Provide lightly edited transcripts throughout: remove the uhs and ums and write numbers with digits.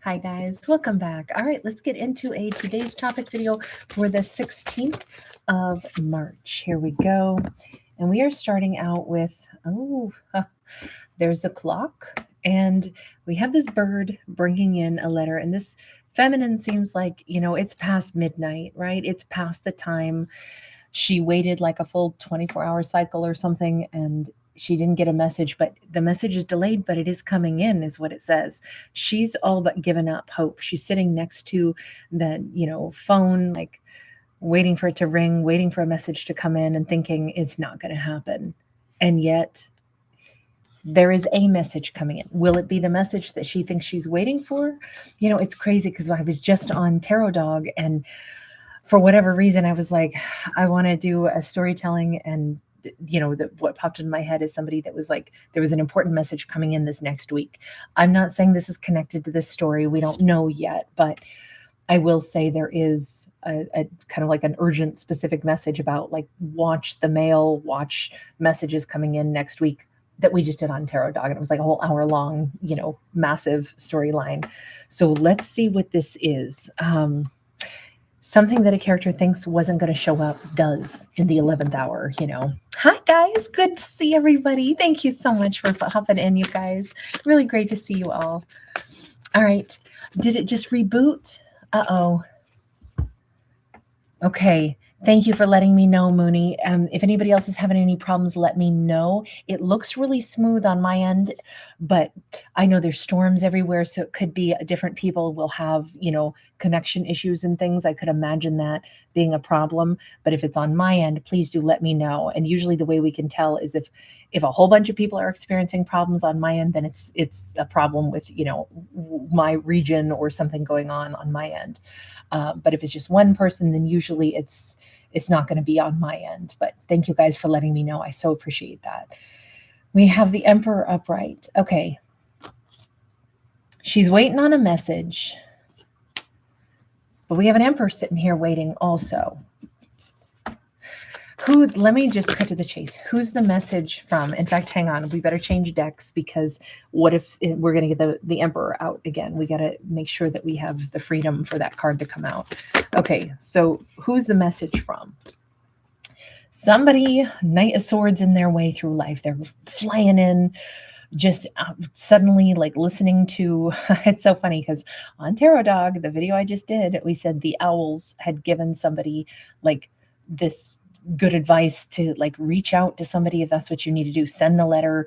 Hi guys, welcome back. All right, let's get into today's topic video for the 16th of March. Here we go. And we are starting out with, there's a clock and we have this bird bringing in a letter, and this feminine seems like, it's past midnight, right? It's past the time. She waited like a full 24-hour cycle or something, and she didn't get a message, but the message is delayed, but it is coming in, is what it says. She's all but given up hope. She's sitting next to the, phone, like waiting for it to ring, waiting for a message to come in and thinking it's not going to happen. And yet there is a message coming in. Will it be the message that she thinks she's waiting for? It's crazy because I was just on Tarot Dog, and for whatever reason, I was like, I want to do a storytelling, and what popped in my head is somebody that was like, there was an important message coming in this next week. I'm not saying this is connected to this story. We don't know yet, but I will say there is a kind of like an urgent, specific message about like, watch the mail, watch messages coming in next week, that we just did on Tarot Dog. And it was like a whole hour long, massive storyline. So let's see what this is. Something that a character thinks wasn't going to show up does in the 11th hour. Hi, guys. Good to see everybody. Thank you so much for hopping in, you guys. Really great to see you all. All right. Did it just reboot? Uh-oh. Okay. Thank you for letting me know, Mooney. If anybody else is having any problems, let me know. It looks really smooth on my end, but I know there's storms everywhere, so it could be different people will have, connection issues and things. I could imagine that being a problem, but if it's on my end, please do let me know. And usually the way we can tell is if a whole bunch of people are experiencing problems on my end, then it's a problem with, my region or something going on my end. But if it's just one person, then usually it's not going to be on my end. But thank you guys for letting me know. I so appreciate that. We have the Emperor upright. Okay. She's waiting on a message. But we have an Emperor sitting here waiting also. Let me just cut to the chase. Who's the message from? In fact, hang on. We better change decks, because what if we're going to get the Emperor out again? We got to make sure that we have the freedom for that card to come out. Okay, so who's the message from? Somebody, Knight of Swords in their way through life. They're flying in, just suddenly like listening to, it's so funny because on Tarot Dog, the video I just did, we said the owls had given somebody like this good advice to like reach out to somebody if that's what you need to do, send the letter.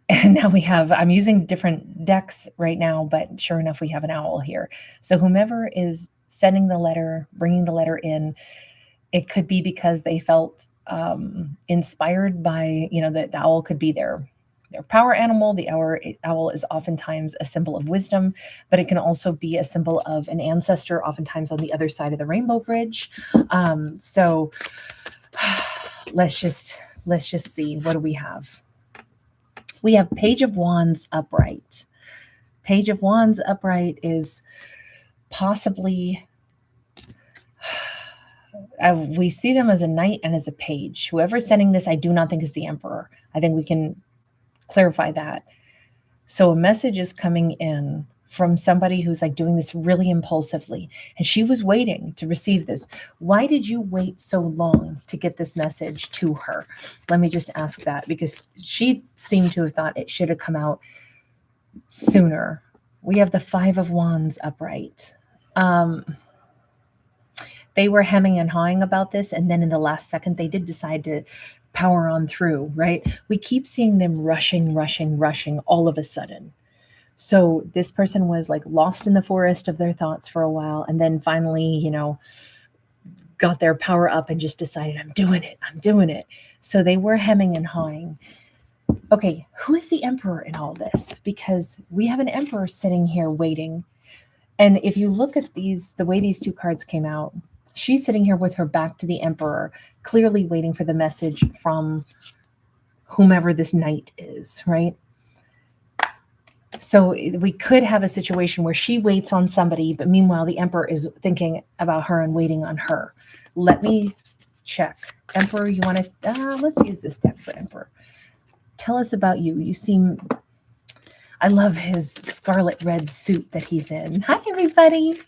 And now I'm using different decks right now, but sure enough, we have an owl here. So whomever is sending the letter, bringing the letter in, it could be because they felt inspired by, the owl could be their power animal. The owl is oftentimes a symbol of wisdom, but it can also be a symbol of an ancestor, oftentimes on the other side of the rainbow bridge. So let's just see. What do we have? We have Page of Wands upright. Page of Wands upright is possibly, we see them as a knight and as a page. Whoever's sending this, I do not think is the Emperor. I think we can clarify that. So a message is coming in from somebody who's like doing this really impulsively, and she was waiting to receive this. Why did you wait so long to get this message to her? Let me just ask that, because she seemed to have thought it should have come out sooner. We have the Five of Wands upright. They were hemming and hawing about this, and then in the last second, they did decide to power on through, right? We keep seeing them rushing all of a sudden. So this person was like lost in the forest of their thoughts for a while, and then finally, got their power up and just decided, I'm doing it. So they were hemming and hawing. Okay, who is the Emperor in all this? Because we have an Emperor sitting here waiting. And if you look at the way these two cards came out, she's sitting here with her back to the Emperor, clearly waiting for the message from whomever this knight is, right? So we could have a situation where she waits on somebody, but meanwhile, the Emperor is thinking about her and waiting on her. Let me check. Emperor, you want to, let's use this deck for Emperor. Tell us about you. You seem, I love his scarlet red suit that he's in. Hi, everybody.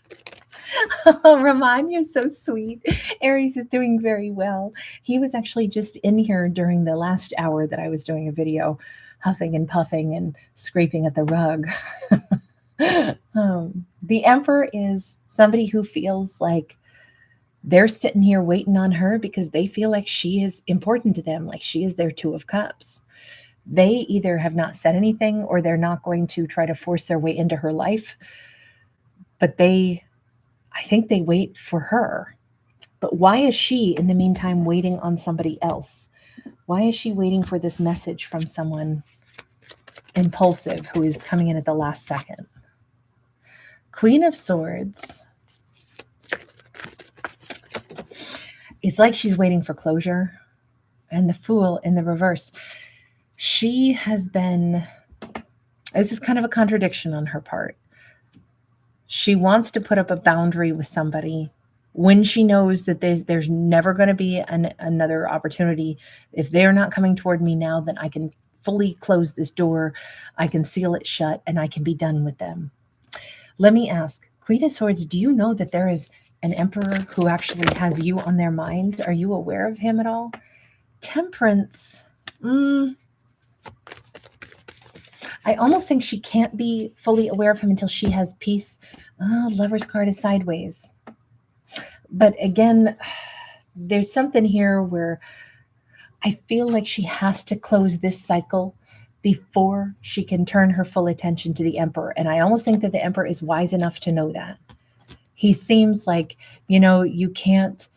Oh, Ramon, you're so sweet. Aries is doing very well. He was actually just in here during the last hour that I was doing a video, huffing and puffing and scraping at the rug. The Emperor is somebody who feels like they're sitting here waiting on her because they feel like she is important to them, like she is their Two of Cups. They either have not said anything or they're not going to try to force their way into her life, but I think they wait for her. But why is she, in the meantime, waiting on somebody else? Why is she waiting for this message from someone impulsive who is coming in at the last second? Queen of Swords. It's like she's waiting for closure. And the Fool in the reverse. She has been, this is kind of a contradiction on her part. She wants to put up a boundary with somebody when she knows that there's never going to be another opportunity. If they're not coming toward me now, then I can fully close this door. I can seal it shut and I can be done with them. Let me ask, Queen of Swords, do you know that there is an Emperor who actually has you on their mind? Are you aware of him at all? Temperance. I almost think she can't be fully aware of him until she has peace. Lover's card is sideways. But again, there's something here where I feel like she has to close this cycle before she can turn her full attention to the Emperor. And I almost think that the Emperor is wise enough to know that. He seems like, you can't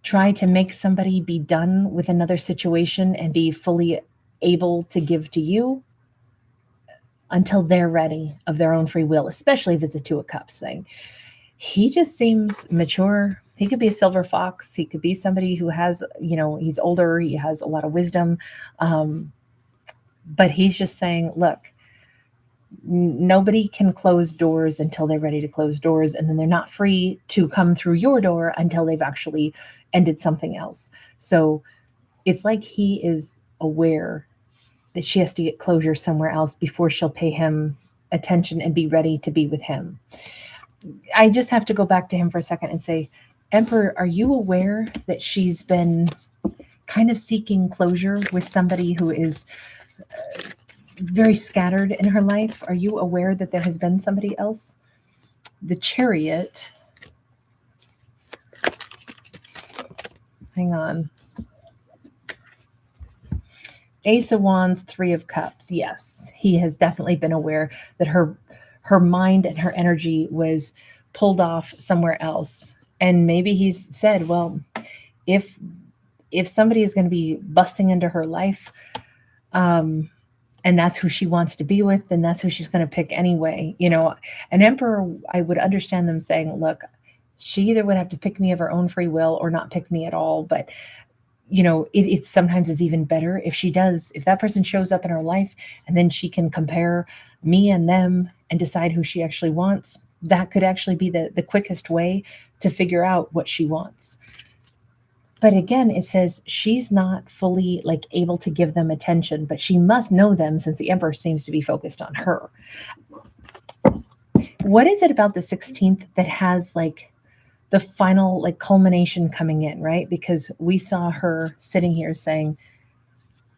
try to make somebody be done with another situation and be fully able to give to you until they're ready of their own free will, especially if it's a Two of Cups thing. He just seems mature. He could be a silver fox. He could be somebody who has, he's older. He has a lot of wisdom. But he's just saying, look, nobody can close doors until they're ready to close doors. And then they're not free to come through your door until they've actually ended something else. So it's like he is aware that she has to get closure somewhere else before she'll pay him attention and be ready to be with him. I just have to go back to him for a second and say, Emperor, are you aware that she's been kind of seeking closure with somebody who is very scattered in her life? Are you aware that there has been somebody else? The Chariot. Hang on. Ace of Wands, Three of Cups. Yes, he has definitely been aware that her mind and her energy was pulled off somewhere else. And maybe he's said, well, if somebody is going to be busting into her life, and that's who she wants to be with, then that's who she's going to pick anyway. An Emperor, I would understand them saying, look, she either would have to pick me of her own free will or not pick me at all. But it sometimes is even better if that person shows up in her life and then she can compare me and them and decide who she actually wants. That could actually be the quickest way to figure out what she wants. But again, it says she's not fully able to give them attention, but she must know them since the Emperor seems to be focused on her. What is it about the 16th that has the final culmination coming in, right? Because we saw her sitting here saying,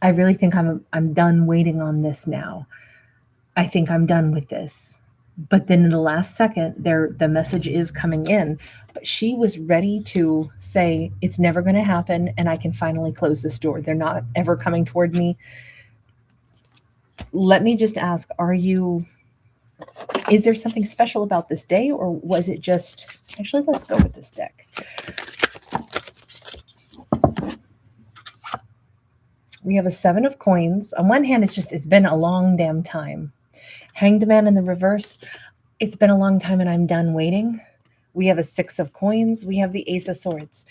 I really think I'm done waiting on this now. I think I'm done with this. But then in the last second, the message is coming in. But she was ready to say, it's never going to happen, and I can finally close this door. They're not ever coming toward me. Let me just ask, is there something special about this day, or was it just, actually, let's go with this deck. We have a Seven of Coins. On one hand, it's been a long damn time. Hanged Man in the reverse. It's been a long time and I'm done waiting. We have a Six of Coins. We have the Ace of Swords.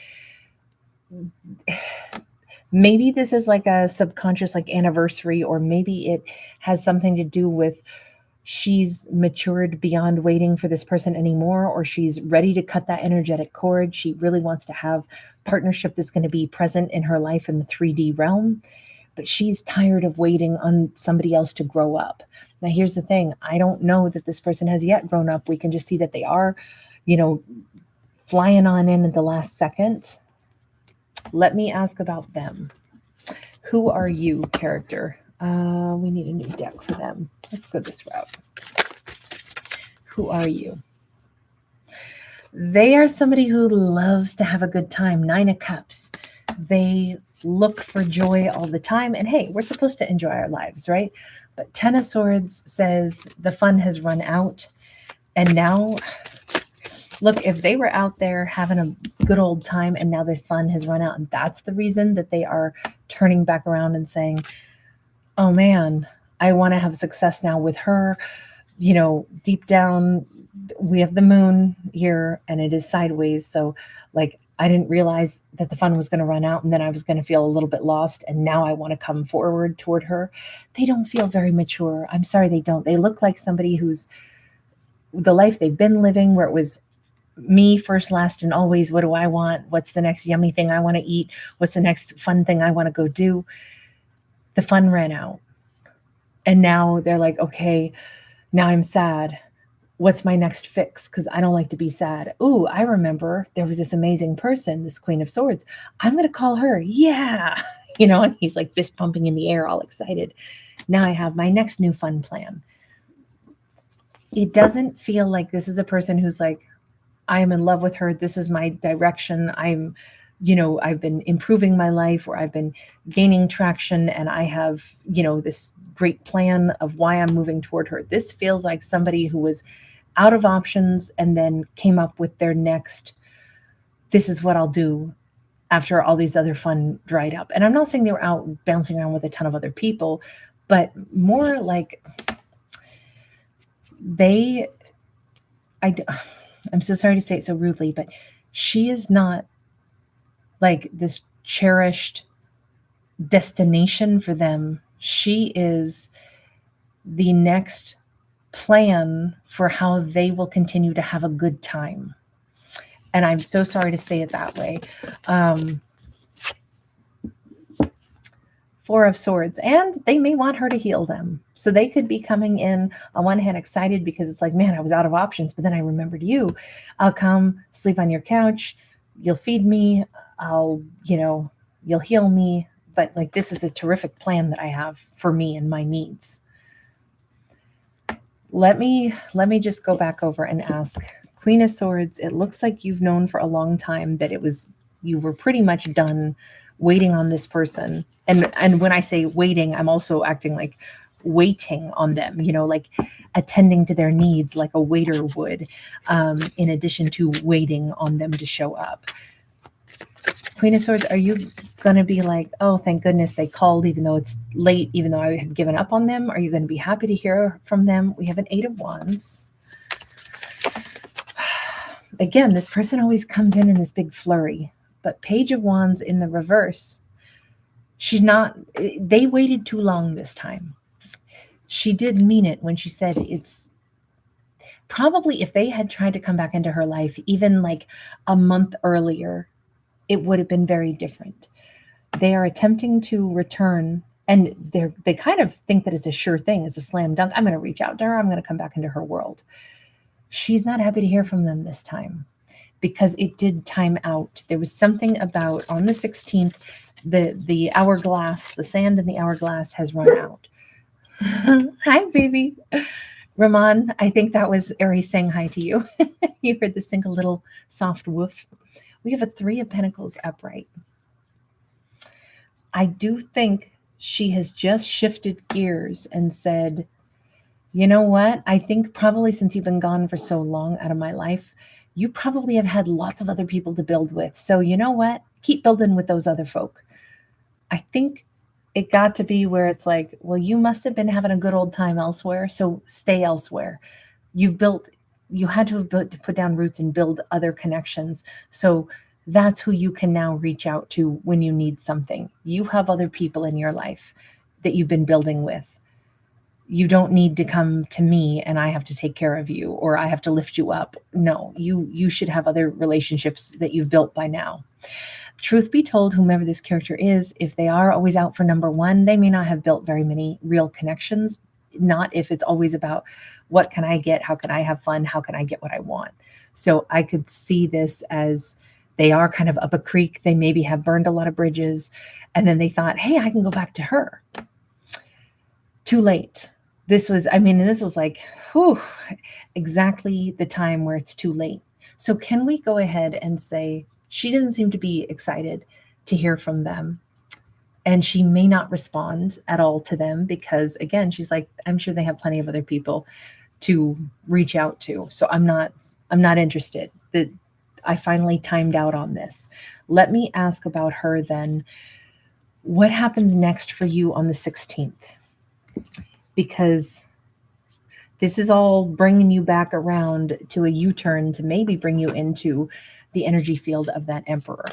Maybe this is a subconscious anniversary, or maybe it has something to do with she's matured beyond waiting for this person anymore, or she's ready to cut that energetic cord. She really wants to have partnership that's going to be present in her life in the 3D realm. but she's tired of waiting on somebody else to grow up. Now, here's the thing. I don't know that this person has yet grown up. We can just see that they are, flying on in at the last second. Let me ask about them. Who are you, character? We need a new deck for them. Let's go this route. Who are you? They are somebody who loves to have a good time. 9 of Cups. They look for joy all the time. And hey, we're supposed to enjoy our lives, right? But 10 of Swords says the fun has run out. And now, look, if they were out there having a good old time and now their fun has run out, and that's the reason that they are turning back around and saying, oh man, I want to have success now with her. Deep down, we have the moon here and it is sideways. So like, I didn't realize that the fun was going to run out and then I was going to feel a little bit lost. And now I want to come forward toward her. They don't feel very mature. I'm sorry, they don't. They look like somebody who's the life they've been living, where it was me first, last, and always. What do I want? What's the next yummy thing I want to eat? What's the next fun thing I want to go do? The fun ran out. And now they're like, okay, now I'm sad. What's my next fix? Because I don't like to be sad. Ooh, I remember there was this amazing person, this Queen of Swords. I'm going to call her. Yeah. And he's like fist pumping in the air, all excited. Now I have my next new fun plan. It doesn't feel like this is a person who's like, I am in love with her. This is my direction. I've been improving my life, or I've been gaining traction, and I have, this great plan of why I'm moving toward her. This feels like somebody who was out of options and then came up with their next, this is what I'll do after all these other fun dried up. And I'm not saying they were out bouncing around with a ton of other people, but more like I'm so sorry to say it so rudely, but she is not like this cherished destination for them. She is the next plan for how they will continue to have a good time. And I'm so sorry to say it that way. 4 of Swords, and they may want her to heal them. So they could be coming in on one hand excited because it's like, man, I was out of options, but then I remembered you. I'll come sleep on your couch. You'll feed me. You'll heal me. But like, this is a terrific plan that I have for me and my needs. Let me just go back over and ask. Queen of Swords, it looks like you've known for a long time that you were pretty much done waiting on this person. And when I say waiting, I'm also acting like waiting on them, like attending to their needs like a waiter would, in addition to waiting on them to show up. Queen of Swords, are you going to be like, oh, thank goodness they called, even though it's late, even though I had given up on them? Are you going to be happy to hear from them? We have an 8 of Wands. Again, this person always comes in this big flurry, but Page of Wands in the reverse. They waited too long this time. She did mean it when she said it's probably, if they had tried to come back into her life even like a month earlier, it would have been very different. They are attempting to return, and they kind of think that it's a sure thing, it's a slam dunk. I'm going to reach out to her. I'm going to come back into her world. She's not happy to hear from them this time because it did time out. There was something about on the 16th, the hourglass, the sand in the hourglass has run out. Hi, baby. Ramon, I think that was Aries saying hi to you. You heard the single little soft woof. We have a 3 of Pentacles upright. I do think she has just shifted gears and said, you know what? I think probably since you've been gone for so long out of my life, you probably have had lots of other people to build with. So you know what? Keep building with those other folk. I think it got to be where it's like, well, you must have been having a good old time elsewhere, so stay elsewhere. You had to put down roots and build other connections. So that's who you can now reach out to when you need something. You have other people in your life that you've been building with. You don't need to come to me and I have to take care of you or I have to lift you up. No, you should have other relationships that you've built by now. Truth be told, whomever this character is, if they are always out for number one, they may not have built very many real connections. Not if it's always about what can I get? How can I have fun? How can I get what I want? So I could see this as they are kind of up a creek. They maybe have burned a lot of bridges. And then they thought, hey, I can go back to her. Too late. This was like, whew, exactly the time where it's too late. So can we go ahead and say, she doesn't seem to be excited to hear from them. And she may not respond at all to them because, again, she's like, I'm sure they have plenty of other people to reach out to. So I'm not interested. That I finally timed out on this. Let me ask about her then. What happens next for you on the 16th? Because this is all bringing you back around to a U-turn to maybe bring you into the energy field of that emperor.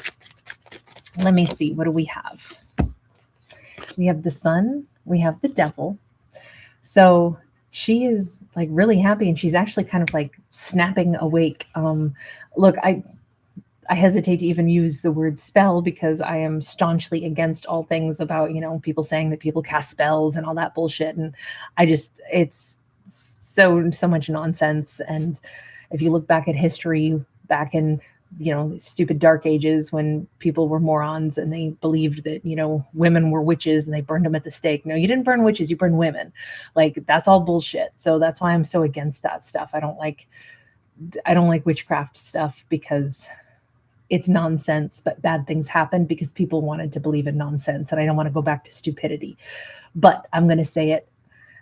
Let me see. What do we have? We have the sun. We have the devil. So she is like really happy, and she's actually kind of like snapping awake. Look, I hesitate to even use the word spell because I am staunchly against all things about, people saying that people cast spells and all that bullshit. And it's so much nonsense. And if you look back at history, back in, stupid dark ages when people were morons and they believed that, women were witches and they burned them at the stake. No, you didn't burn witches, you burned women. Like, that's all bullshit. So that's why I'm so against that stuff. I don't like witchcraft stuff because it's nonsense, but bad things happen because people wanted to believe in nonsense. And I don't want to go back to stupidity, but I'm going to say it.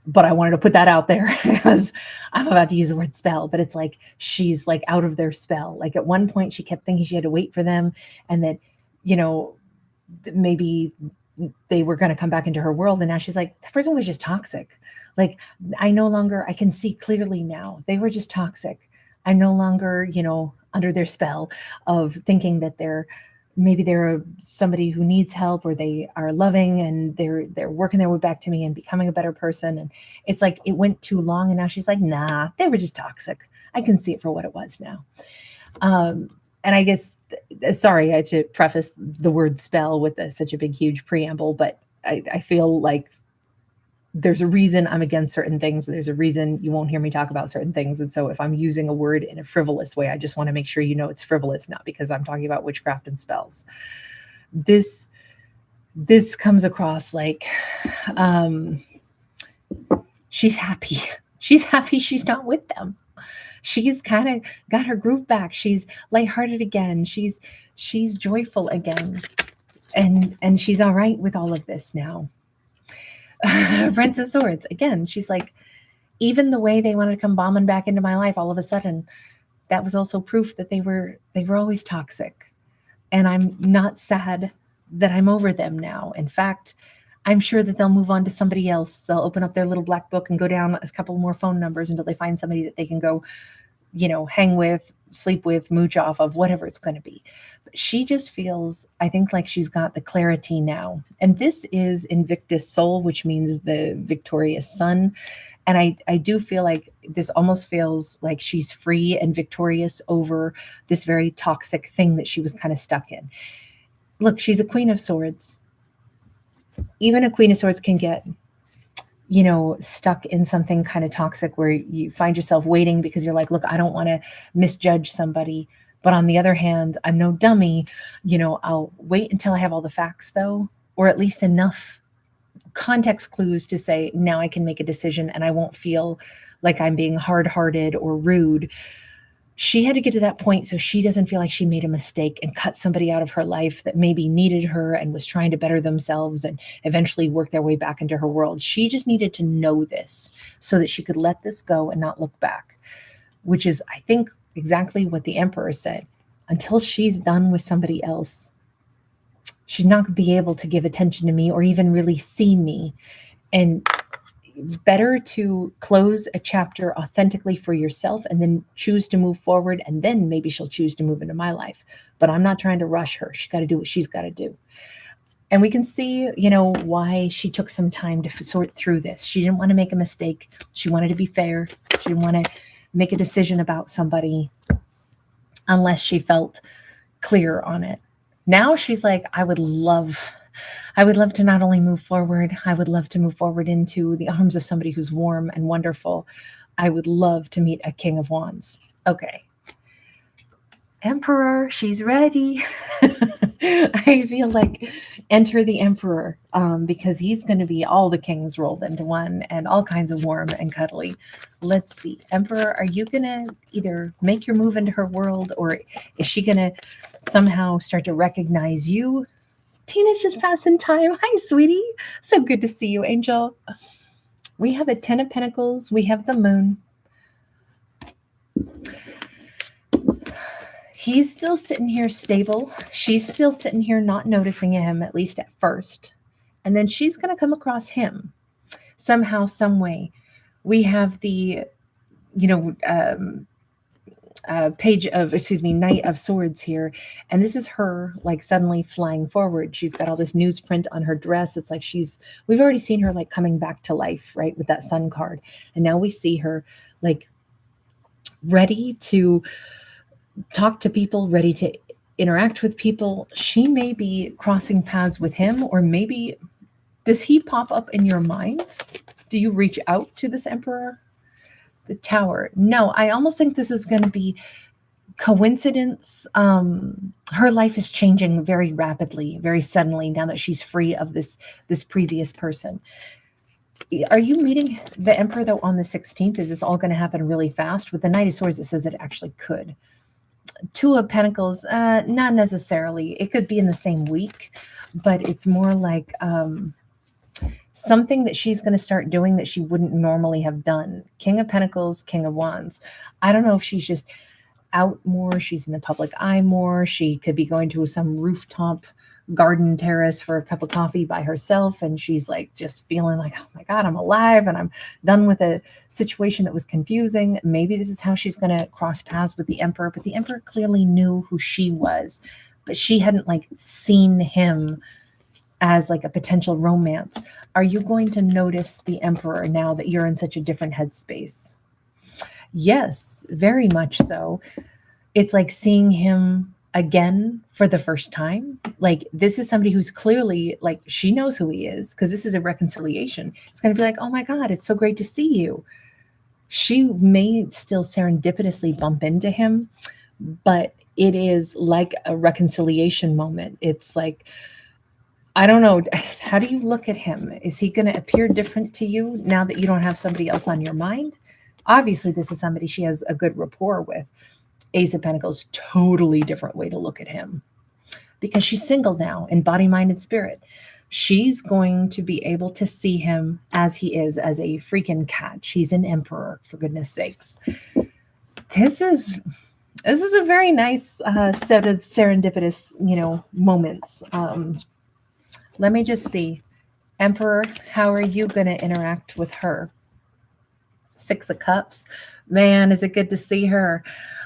But I wanted to put that out there because I'm about to use the word spell, but it's like, she's like out of their spell. Like at one point she kept thinking she had to wait for them and that, maybe they were going to come back into her world. And now she's like, that person was just toxic. Like, I can see clearly now. They were just toxic. I'm no longer, under their spell of thinking that they're somebody who needs help, or they are loving and they're working their way back to me and becoming a better person. And it's like, it went too long. And now she's like, nah, they were just toxic. I can see it for what it was now. And I guess, sorry, I had to preface the word spell with such a big, huge preamble, but I feel like there's a reason I'm against certain things. There's a reason you won't hear me talk about certain things. And so if I'm using a word in a frivolous way, I just want to make sure it's frivolous, not because I'm talking about witchcraft and spells. This comes across like she's happy. She's happy she's not with them. She's kind of got her groove back. She's lighthearted again. She's joyful again. And she's all right with all of this now. Prince of Swords, again, she's like, even the way they wanted to come bombing back into my life all of a sudden, that was also proof that they were always toxic. And I'm not sad that I'm over them now. In fact, I'm sure that they'll move on to somebody else. They'll open up their little black book and go down a couple more phone numbers until they find somebody that they can go, hang with, sleep with, mooch off of, whatever it's going to be. But she just feels, I think, like she's got the clarity now. And this is Invictus Soul, which means the victorious sun. And I do feel like this almost feels like she's free and victorious over this very toxic thing that she was kind of stuck in. Look, she's a Queen of Swords. Even a Queen of Swords can get, stuck in something kind of toxic where you find yourself waiting because you're like, look, I don't want to misjudge somebody. But on the other hand, I'm no dummy. I'll wait until I have all the facts, though, or at least enough context clues to say, now I can make a decision and I won't feel like I'm being hard-hearted or rude. She had to get to that point so she doesn't feel like she made a mistake and cut somebody out of her life that maybe needed her and was trying to better themselves and eventually work their way back into her world. She just needed to know this so that she could let this go and not look back, which is, I think, exactly what the Emperor said. Until she's done with somebody else, she's not going to be able to give attention to me or even really see me. And better to close a chapter authentically for yourself and then choose to move forward. And then maybe she'll choose to move into my life. But I'm not trying to rush her. She's got to do what she's got to do. And we can see, why she took some time to sort through this. She didn't want to make a mistake. She wanted to be fair. She didn't want to make a decision about somebody unless she felt clear on it. Now she's like, I would love to not only move forward, I would love to move forward into the arms of somebody who's warm and wonderful. I would love to meet a King of Wands. Okay. Emperor, she's ready. I feel like enter the Emperor, because he's going to be all the kings rolled into one and all kinds of warm and cuddly. Let's see. Emperor, are you going to either make your move into her world, or is she going to somehow start to recognize you? Tina's just passing time. Hi, sweetie. So good to see you, Angel. We have a 10 of Pentacles. We have the moon. He's still sitting here stable. She's still sitting here not noticing him, at least at first. And then she's going to come across him somehow, some way. We have the, Knight of Swords here. And this is her like suddenly flying forward. She's got all this newsprint on her dress. It's like we've already seen her like coming back to life, right? With that sun card. And now we see her like ready to talk to people, ready to interact with people. She may be crossing paths with him, or maybe does he pop up in your mind? Do you reach out to this Emperor? The Tower. No, I almost think this is going to be coincidence. Her life is changing very rapidly, very suddenly now that she's free of this previous person. Are you meeting the Emperor though on the 16th? Is this all going to happen really fast? With the Knight of Swords, it says it actually could. Two of Pentacles, not necessarily. It could be in the same week, but it's more like something that she's going to start doing that she wouldn't normally have done. King of Pentacles, King of Wands. I don't know if she's just out more. She's in the public eye more. She could be going to some rooftop garden terrace for a cup of coffee by herself, and she's like just feeling like, oh my God, I'm alive and I'm done with a situation that was confusing. Maybe this is how she's going to cross paths with the Emperor, but the Emperor clearly knew who she was, but she hadn't like seen him as like a potential romance. Are you going to notice the Emperor now that you're in such a different headspace? Yes, very much so. It's like seeing him again for the first time. Like this is somebody who's clearly like, she knows who he is because this is a reconciliation. It's going to be like, oh my God, it's so great to see you. She may still serendipitously bump into him, but it is like a reconciliation moment. It's like, I don't know. How do you look at him? Is he going to appear different to you now that you don't have somebody else on your mind? Obviously, this is somebody she has a good rapport with. Ace of Pentacles, totally different way to look at him because she's single now in body, mind, and spirit. She's going to be able to see him as he is, as a freaking catch. He's an emperor, for goodness sakes. This is a very nice set of serendipitous, moments. Let me just see. Emperor, how are you going to interact with her? Six of Cups. Man, is it good to see her.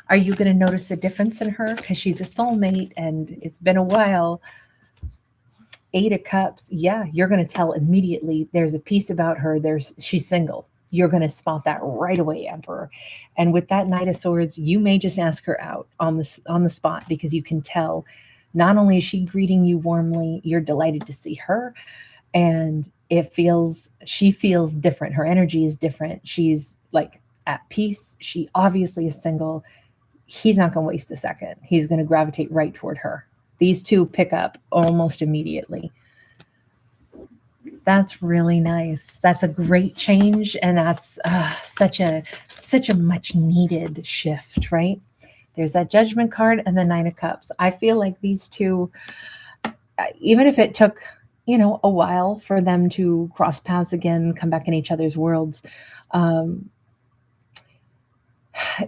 Are you going to notice the difference in her? Because she's a soulmate and it's been a while. Eight of Cups. Yeah, you're going to tell immediately. There's a piece about her. She's single. You're going to spot that right away, Emperor. And with that Knight of Swords, you may just ask her out on the spot because you can tell not only is she greeting you warmly, you're delighted to see her. And she feels different. Her energy is different. She's like at peace. She obviously is single. He's not going to waste a second. He's going to gravitate right toward her. These two pick up almost immediately. That's really nice. That's a great change. And that's such a much needed shift, right? There's that Judgment card and the Nine of Cups. I feel like these two, even if it took, a while for them to cross paths again, come back in each other's worlds,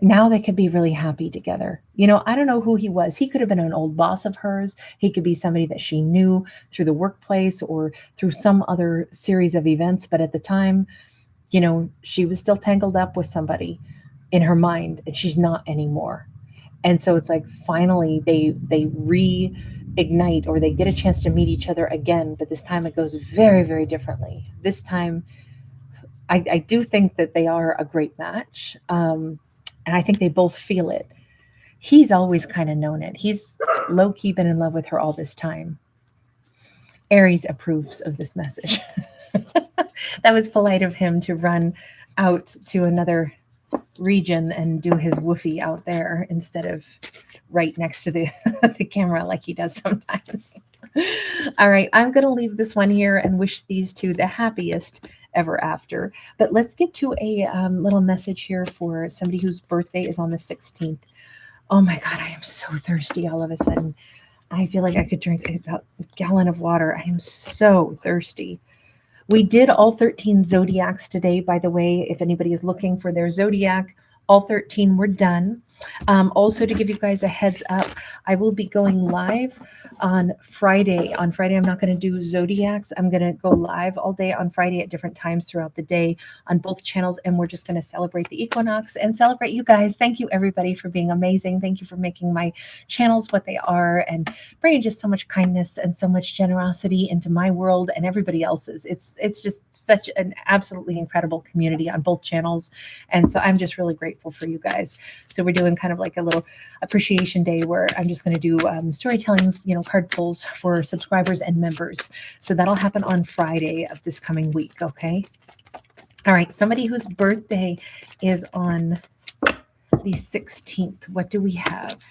now they could be really happy together. I don't know who he was. He could have been an old boss of hers. He could be somebody that she knew through the workplace or through some other series of events. But at the time, she was still tangled up with somebody in her mind, and she's not anymore. And so it's like finally they reignite, or they get a chance to meet each other again. But this time it goes very, very differently. This time, I do think that they are a great match. And I think they both feel it. He's always kind of known it. He's low-key been in love with her all this time. Aries approves of this message. That was polite of him to run out to another region and do his woofie out there instead of right next to the, the camera like he does sometimes. All right, I'm going to leave this one here and wish these two the happiest ever after. But let's get to a little message here for somebody whose birthday is on the 16th. Oh my God, I am so thirsty all of a sudden. I feel like I could drink about a gallon of water. I am so thirsty. We did all 13 zodiacs today, by the way. If anybody is looking for their zodiac, all 13 were done. Also, to give you guys a heads up, I will be going live on Friday. On Friday, I'm not going to do zodiacs. I'm going to go live all day on Friday at different times throughout the day on both channels, and we're just going to celebrate the equinox and celebrate you guys. Thank you, everybody, for being amazing. Thank you for making my channels what they are and bringing just so much kindness and so much generosity into my world and everybody else's. It's just such an absolutely incredible community on both channels, and so I'm just really grateful for you guys. So we're doing kind of like a little appreciation day where I'm just going to do storytellings, card pulls for subscribers and members. So that'll happen on Friday of this coming week. Okay. All right. Somebody whose birthday is on the 16th. What do we have?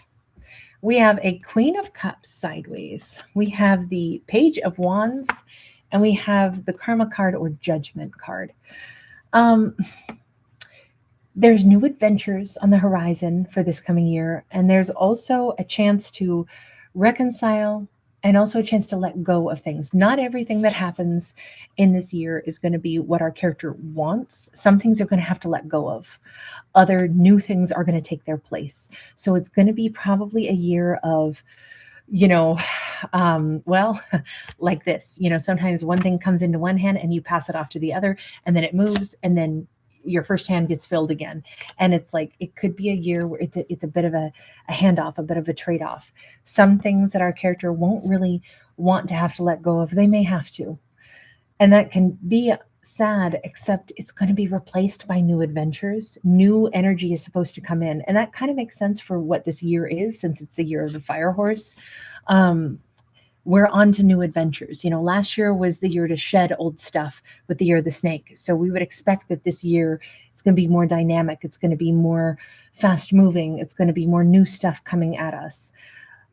We have a Queen of Cups sideways. We have the Page of Wands, and we have the Karma card or Judgment card. There's new adventures on the horizon for this coming year, and there's also a chance to reconcile and also a chance to let go of things. Not everything that happens in this year is going to be what our character wants. Some things are going to have to let go of. Other new things are going to take their place. So it's going to be probably a year of, well, like this, sometimes one thing comes into one hand and you pass it off to the other, and then it moves, and then your first hand gets filled again. And it's like, it could be a year where it's a bit of a handoff, a bit of a trade-off. Some things that our character won't really want to have to let go of, they may have to. And that can be sad, except it's going to be replaced by new adventures. New energy is supposed to come in. And that kind of makes sense for what this year is, since it's the year of the fire horse. We're on to new adventures. Last year was the year to shed old stuff with the year of the snake. So we would expect that this year it's going to be more dynamic. It's going to be more fast moving. It's going to be more new stuff coming at us.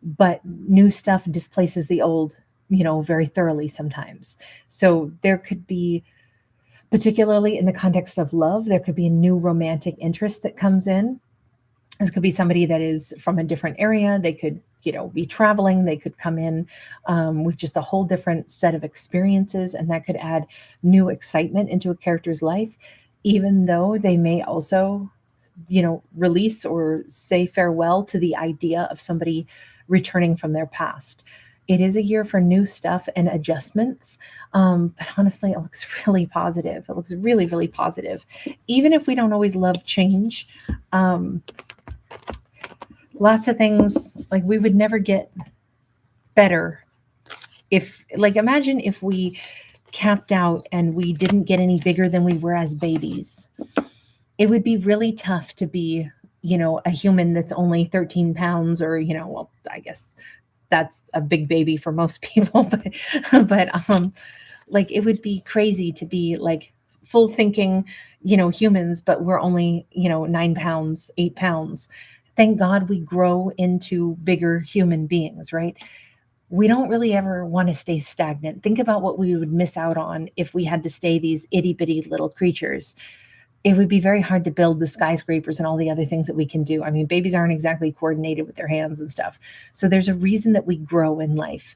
But new stuff displaces the old, very thoroughly sometimes. So there could be, particularly in the context of love, there could be a new romantic interest that comes in. This could be somebody that is from a different area. They could, be traveling. They could come in with just a whole different set of experiences, and that could add new excitement into a character's life, even though they may also, release or say farewell to the idea of somebody returning from their past. It is a year for new stuff and adjustments, but honestly, it looks really positive. It looks really, really positive. Even if we don't always love change, lots of things, like, we would never get better if, imagine if we capped out and we didn't get any bigger than we were as babies. It would be really tough to be, a human that's only 13 pounds or, well, I guess that's a big baby for most people, but it would be crazy to be like full thinking, humans, but we're only, 9 pounds, 8 pounds. Thank God we grow into bigger human beings, right? We don't really ever want to stay stagnant. Think about what we would miss out on if we had to stay these itty bitty little creatures. It would be very hard to build the skyscrapers and all the other things that we can do. I mean, babies aren't exactly coordinated with their hands and stuff. So there's a reason that we grow in life.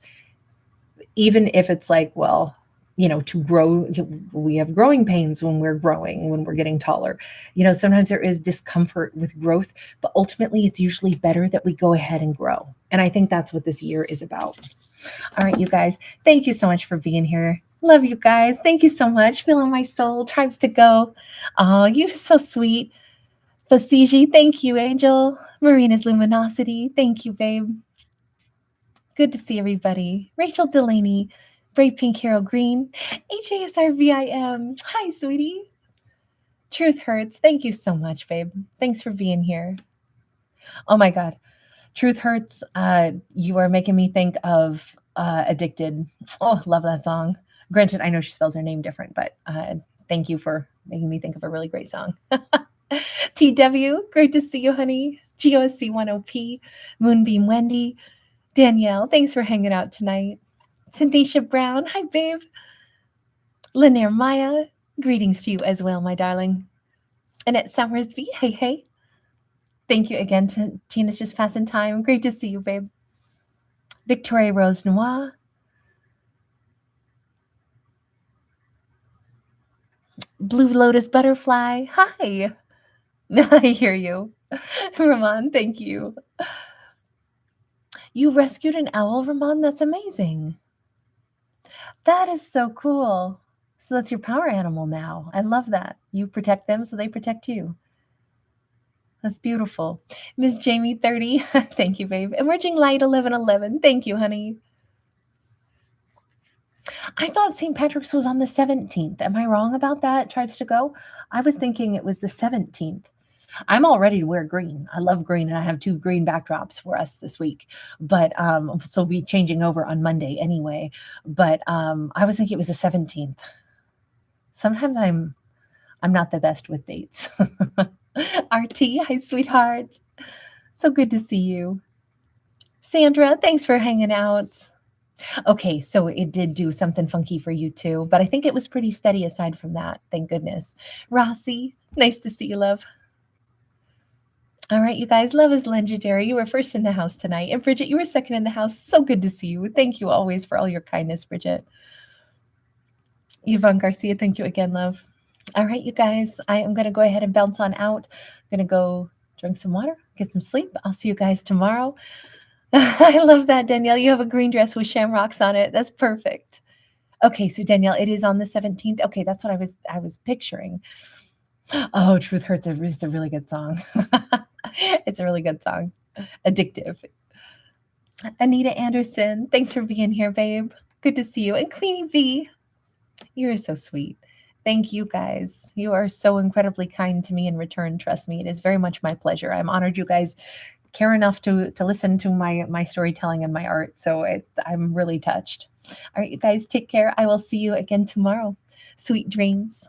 Even if it's like, well, to grow, we have growing pains when we're growing, when we're getting taller. Sometimes there is discomfort with growth, but ultimately it's usually better that we go ahead and grow. And I think that's what this year is about. All right, you guys, thank you so much for being here. Love you guys. Thank you so much. Feeling my soul. Times to go. Oh, you're so sweet. Fasiji, thank you, Angel. Marina's luminosity. Thank you, babe. Good to see everybody. Rachel Delaney. Brave Pink Hero Green. HASRVIM. Hi, sweetie. Truth Hurts. Thank you so much, babe. Thanks for being here. Oh my God. Truth Hurts, you are making me think of Addicted. Oh, love that song. Granted, I know she spells her name different, but thank you for making me think of a really great song. TW, great to see you, honey. GOSC10P, Moonbeam Wendy, Danielle, thanks for hanging out tonight. Tanisha Brown, hi, babe. Linaire Maya, greetings to you as well, my darling. Annette Summersby, hey, hey. Thank you again to Tina's just passing time. Great to see you, babe. Victoria Rose Noir. Blue Lotus Butterfly, hi. I hear you. Ramon, thank you. You rescued an owl, Ramon? That's amazing. That is so cool. So that's your power animal now. I love that. You protect them, so they protect you. That's beautiful. Miss Jamie 30, thank you, babe. Emerging Light 1111, thank you, honey. I thought St. Patrick's was on the 17th. Am I wrong about that, Tribes to Go? I was thinking it was the 17th. I'm all ready to wear green. I love green, and I have 2 green backdrops for us this week. But so we'll be changing over on Monday anyway. But I was thinking it was the 17th. Sometimes I'm not the best with dates. RT, hi, sweetheart. So good to see you. Sandra, thanks for hanging out. Okay, so it did do something funky for you too, but I think it was pretty steady aside from that. Thank goodness. Rossi, nice to see you, love. All right, you guys, love is legendary. You were first in the house tonight. And Bridget, you were second in the house. So good to see you. Thank you always for all your kindness, Bridget. Yvonne Garcia, thank you again, love. All right, you guys, I am going to go ahead and bounce on out. I'm going to go drink some water, get some sleep. I'll see you guys tomorrow. I love that, Danielle. You have a green dress with shamrocks on it. That's perfect. Okay, so Danielle, it is on the 17th. Okay, that's what I was picturing. Oh, Truth Hurts. It's a really good song. It's a really good song. Addictive. Anita Anderson, thanks for being here, babe. Good to see you. And Queenie V, you're so sweet. Thank you, guys. You are so incredibly kind to me in return. Trust me, it is very much my pleasure. I'm honored you guys care enough to listen to my storytelling and my art. So I'm really touched. All right, you guys, take care. I will see you again tomorrow. Sweet dreams.